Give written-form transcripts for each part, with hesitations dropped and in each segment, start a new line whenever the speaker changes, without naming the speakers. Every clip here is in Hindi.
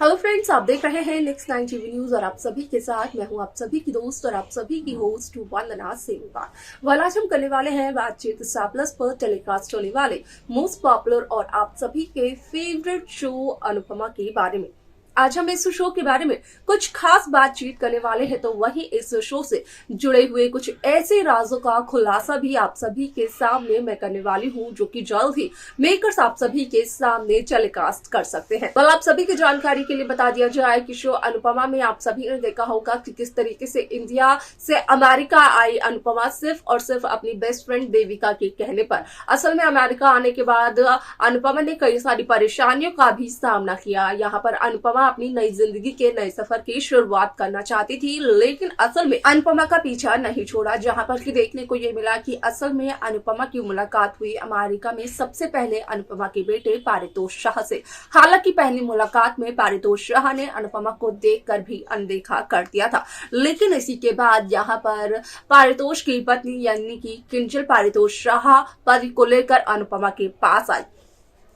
हेलो फ्रेंड्स, आप देख रहे हैं नेक्स्ट 9 टीवी न्यूज और आप सभी के साथ मैं हूं आप सभी की दोस्त और आप सभी की होस्ट वंदना सेनवाल। आज हम करने वाले हैं बातचीत स्टार प्लस पर टेलीकास्ट होने वाले मोस्ट पॉपुलर और आप सभी के फेवरेट शो अनुपमा के बारे में। आज हम इस शो के बारे में कुछ खास बातचीत करने वाले हैं, तो वही इस शो से जुड़े हुए कुछ ऐसे राजों का खुलासा भी आप सभी के सामने मैं करने वाली हूं, जो कि जल्द ही मेकर्स आप सभी के सामने टेलीकास्ट कर सकते हैं। आप सभी की जानकारी के लिए बता दिया जाए कि शो अनुपमा में आप सभी ने देखा होगा कि किस तरीके से इंडिया से अमेरिका आई अनुपमा सिर्फ और सिर्फ अपनी बेस्ट फ्रेंड देविका के कहने पर। असल में अमेरिका आने के बाद अनुपमा ने कई सारी परेशानियों का भी सामना किया। यहाँ पर अनुपमा अपनी नई जिंदगी के नए सफर की शुरुआत करना चाहती थी, लेकिन असल में अनुपमा का पीछा नहीं छोड़ा। जहां पर कि देखने को ये मिला कि असल में अनुपमा की मुलाकात हुई अमेरिका में सबसे पहले अनुपमा के बेटे पारितोष शाह से। हालांकि पहली मुलाकात में पारितोष शाह ने अनुपमा को देखकर भी अनदेखा कर दिया था, लेकिन इसी के बाद यहाँ पर पारितोष की पत्नी यानी कि किंजल पारितोष शाह पति को लेकर अनुपमा के पास आई,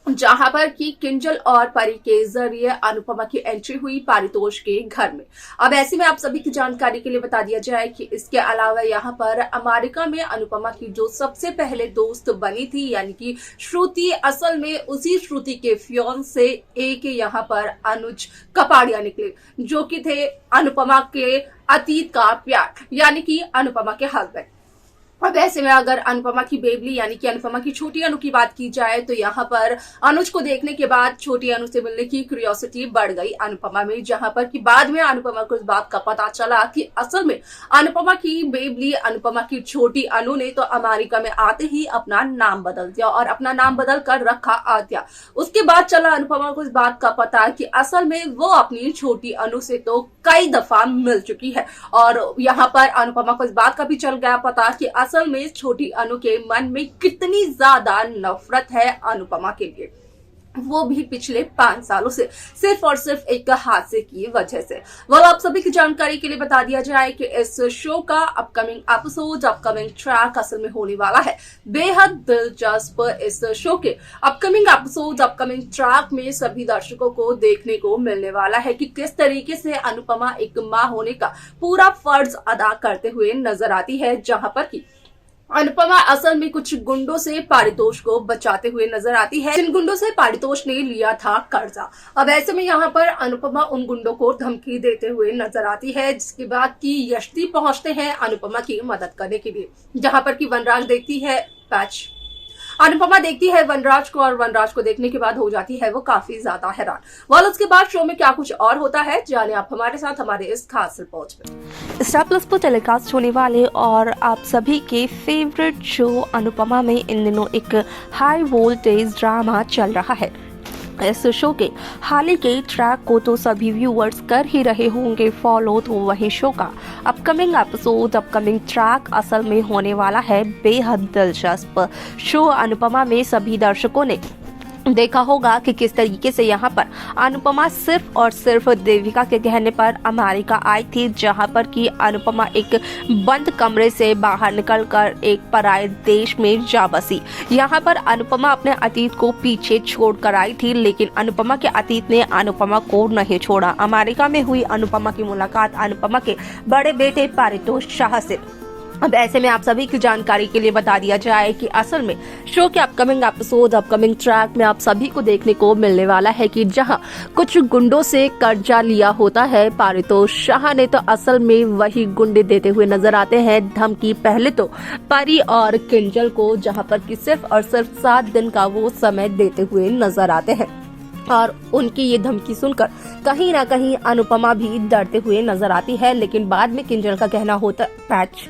जहां पर कि किंजल और परी के जरिए अनुपमा की एंट्री हुई पारितोष के घर में। अब ऐसे में आप सभी की जानकारी के लिए बता दिया जाए कि इसके अलावा यहाँ पर अमेरिका में अनुपमा की जो सबसे पहले दोस्त बनी थी यानी कि श्रुति, असल में उसी श्रुति के फियांसे एक यहाँ पर अनुज कपाड़िया निकले, जो कि थे अनुपमा के अतीत का प्यार यानी कि अनुपमा के हस्बैंड। अब ऐसे में अगर अनुपमा की बेबली यानी कि अनुपमा की छोटी अनु की बात की जाए तो यहाँ पर अनुज को देखने के बाद छोटी अनु से मिलने की क्यूरियोसिटी बढ़ गई अनुपमा में, जहां पर कि बाद में अनुपमा को इस बात का पता चला कि असल में अनुपमा की बेबली अनुपमा की छोटी अनु ने तो अमेरिका में आते ही अपना नाम बदल दिया और अपना नाम बदल कर रखा आद्या। उसके बाद चला अनुपमा को इस बात का पता कि असल में वो अपनी छोटी अनु से तो कई दफा मिल चुकी है, और यहाँ पर अनुपमा को इस बात का भी चल गया पता कि असल में छोटी अनु के मन में कितनी ज्यादा नफरत है अनुपमा के लिए, वो भी पिछले 5 सालों से सिर्फ और सिर्फ एक हादसे की वजह से। आप सभी की जानकारी के लिए बता दिया जाए कि इस शो का अपकमिंग एपिसोड, अपकमिंग ट्रैक असल में होने वाला है बेहद दिलचस्प। इस शो के अपकमिंग एपिसोड, अपकमिंग ट्रैक में सभी दर्शकों को देखने को मिलने वाला है कि किस तरीके से अनुपमा एक माँ होने का पूरा फर्ज अदा करते हुए नजर आती है, जहां पर की अनुपमा असल में कुछ गुंडों से पारितोष को बचाते हुए नजर आती है, जिन गुंडों से पारितोष ने लिया था कर्जा। अब ऐसे में यहाँ पर अनुपमा उन गुंडों को धमकी देते हुए नजर आती है, जिसके बाद की यष्टि पहुंचते हैं अनुपमा की मदद करने के लिए, जहां पर की वनराज देखती है पैच। अनुपमा देखती है वनराज को और वनराज को देखने के बाद हो जाती है वो काफी ज्यादा हैरान। उसके बाद शो में क्या कुछ और होता है जाने आप हमारे साथ हमारे इस खास रिपोर्ट में।
स्टार प्लस पर टेलीकास्ट होने वाले और आप सभी के फेवरेट शो अनुपमा में इन दिनों एक हाई वोल्टेज ड्रामा चल रहा है। इस शो के हाल ही के ट्रैक को तो सभी व्यूअर्स कर ही रहे होंगे फॉलो, तो वही शो का अपकमिंग एपिसोड, अपकमिंग ट्रैक असल में होने वाला है बेहद दिलचस्प। शो अनुपमा में सभी दर्शकों ने देखा होगा कि किस तरीके से यहाँ पर अनुपमा सिर्फ और सिर्फ देविका के कहने पर अमेरिका आई थी, जहाँ पर कि अनुपमा एक बंद कमरे से बाहर निकलकर एक पराये देश में जा बसी। यहाँ पर अनुपमा अपने अतीत को पीछे छोड़कर आई थी, लेकिन अनुपमा के अतीत ने अनुपमा को नहीं छोड़ा। अमेरिका में हुई अनुपमा की मुलाकात अनुपमा के बड़े बेटे पारितोष शाह से। अब ऐसे में आप सभी की जानकारी के लिए बता दिया जाए कि असल में शो के अपकमिंग एपिसोड, अपकमिंग ट्रैक में आप सभी को देखने को मिलने वाला है कि जहां कुछ गुंडों से कर्जा लिया होता है पारितोष शाह ने, तो असल में वही गुंडे देते हुए नजर आते हैं धमकी पहले तो परी और किंजल को, जहां पर कि सिर्फ और सिर्फ 7 दिन का वो समय देते हुए नजर आते हैं। और उनकी ये धमकी सुनकर कहीं ना कहीं अनुपमा भी डरते हुए नजर आती है, लेकिन बाद में किंजल का कहना होता पैच,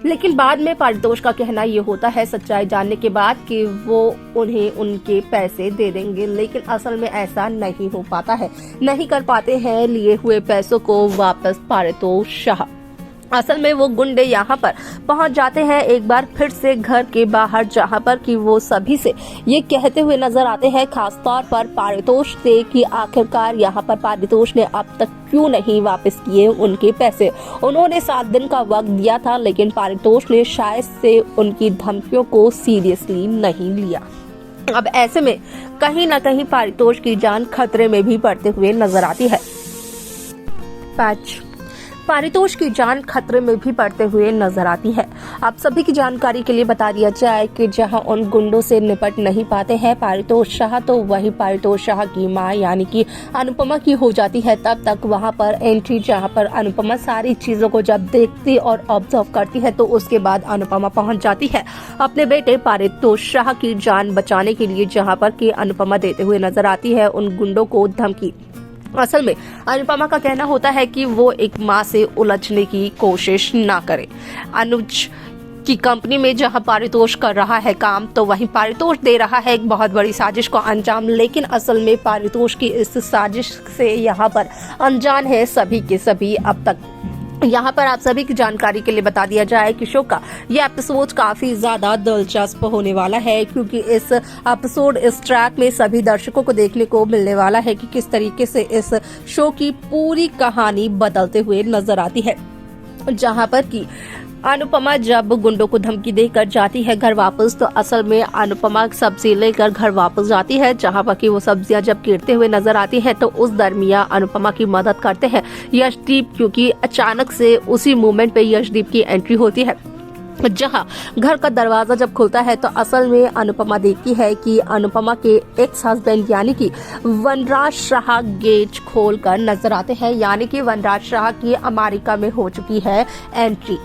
लेकिन बाद में पारितोष का कहना ये होता है सच्चाई जानने के बाद कि वो उन्हें उनके पैसे दे देंगे, लेकिन असल में ऐसा नहीं हो पाता है, नहीं कर पाते हैं लिए हुए पैसों को वापस पारितोष शाह। असल में वो गुंडे यहाँ पर पहुंच जाते हैं एक बार फिर से घर के बाहर, जहाँ पर कि वो सभी से ये कहते हुए नजर आते हैं, खास तौर पर पारितोष से कि आखिरकार यहाँ पर पारितोष ने अब तक क्यों नहीं वापस किए उनके पैसे। उन्होंने 7 दिन का वक्त दिया था, लेकिन पारितोष ने शायद से उनकी धमकियों को सीरियसली नहीं लिया। अब ऐसे में कहीं ना कहीं पारितोष की जान खतरे में भी पड़ते हुए नजर आती है। पारितोष की जान खतरे में भी पड़ते हुए नजर आती है। आप सभी की जानकारी के लिए बता दिया जाए कि जहां उन गुंडों से निपट नहीं पाते हैं पारितोष शाह, तो वही पारितोष शाह की मां यानी कि अनुपमा की हो जाती है तब तक वहां पर एंट्री, जहां पर अनुपमा सारी चीजों को जब देखती और ऑब्जर्व करती है तो उसके बाद अनुपमा पहुंच जाती है अपने बेटे पारितोष शाह की जान बचाने के लिए, जहां पर कि अनुपमा देते हुए नजर आती है उन गुंडों को धमकी। असल में अनुपमा का कहना होता है कि वो एक मां से उलझने की कोशिश ना करे। अनुज की कंपनी में जहां पारितोष कर रहा है काम, तो वहीं पारितोष दे रहा है एक बहुत बड़ी साजिश को अंजाम, लेकिन असल में पारितोष की इस साजिश से यहाँ पर अनजान है सभी के सभी अब तक। यहाँ पर आप सभी की जानकारी के लिए बता दिया जाए कि शो का ये एपिसोड काफी ज्यादा दिलचस्प होने वाला है, क्योंकि इस एपिसोड, इस ट्रैक में सभी दर्शकों को देखने को मिलने वाला है कि किस तरीके से इस शो की पूरी कहानी बदलते हुए नजर आती है। जहाँ पर कि अनुपमा जब गुंडों को धमकी देकर जाती है घर वापस, तो असल में अनुपमा सब्जी लेकर घर वापस जाती है, जहां पर कि वो सब्जियां जब गिरते हुए नजर आती है तो उस दरमियान अनुपमा की मदद करते हैं यशदीप, क्योंकि अचानक से उसी मोमेंट पे यशदीप की एंट्री होती है। जहां घर का दरवाजा जब खुलता है तो असल में अनुपमा देखती है कि अनुपमा के एक्स हस्बैंड यानी कि वनराज शाह गेट खोलकर नजर आते हैं, यानी कि वनराज शाह की अमेरिका में हो चुकी है एंट्री।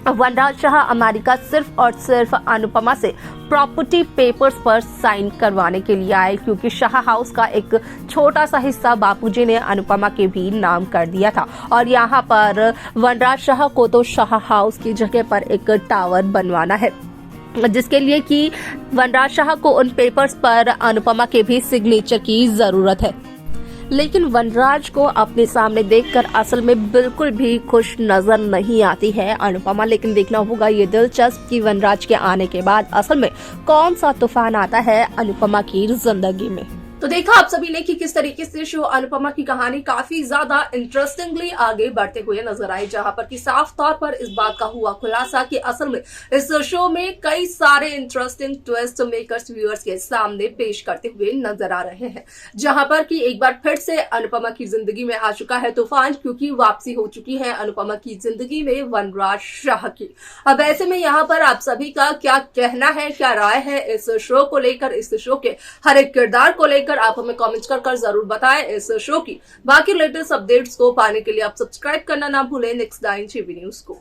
वनराज शाह अमेरिका सिर्फ और सिर्फ अनुपमा से प्रॉपर्टी पेपर्स पर साइन करवाने के लिए आए, क्योंकि शाह हाउस का एक छोटा सा हिस्सा बापूजी ने अनुपमा के भी नाम कर दिया था और यहाँ पर वनराज शाह को तो शाह हाउस की जगह पर एक टावर बनवाना है, जिसके लिए कि वनराज शाह को उन पेपर्स पर अनुपमा के भी सिग्नेचर की जरूरत है। लेकिन वनराज को अपने सामने देखकर असल में बिल्कुल भी खुश नजर नहीं आती है अनुपमा। लेकिन देखना होगा ये दिलचस्प कि वनराज के आने के बाद असल में कौन सा तूफान आता है अनुपमा की जिंदगी में।
तो देखा आप सभी ने कि किस तरीके से शो अनुपमा की कहानी काफी ज्यादा इंटरेस्टिंगली आगे बढ़ते हुए नजर आई, जहां पर कि साफ तौर पर इस बात का हुआ खुलासा कि असल में इस शो में कई सारे इंटरेस्टिंग ट्विस्ट मेकर्स व्यूअर्स के सामने पेश करते हुए नजर आ रहे हैं, जहां पर कि एक बार फिर से अनुपमा की जिंदगी में आ चुका है तूफान, क्योंकि वापसी हो चुकी है अनुपमा की जिंदगी में वनराज शाह की। अब ऐसे में यहाँ पर आप सभी का क्या कहना है, क्या राय है इस शो को लेकर, इस शो के हर एक किरदार को लेकर आप हमें कमेंट्स कर जरूर बताएं। इस शो की बाकी लेटेस्ट अपडेट्स को पाने के लिए आप सब्सक्राइब करना ना भूलें नेक्स्ट 9 टीवी न्यूज को।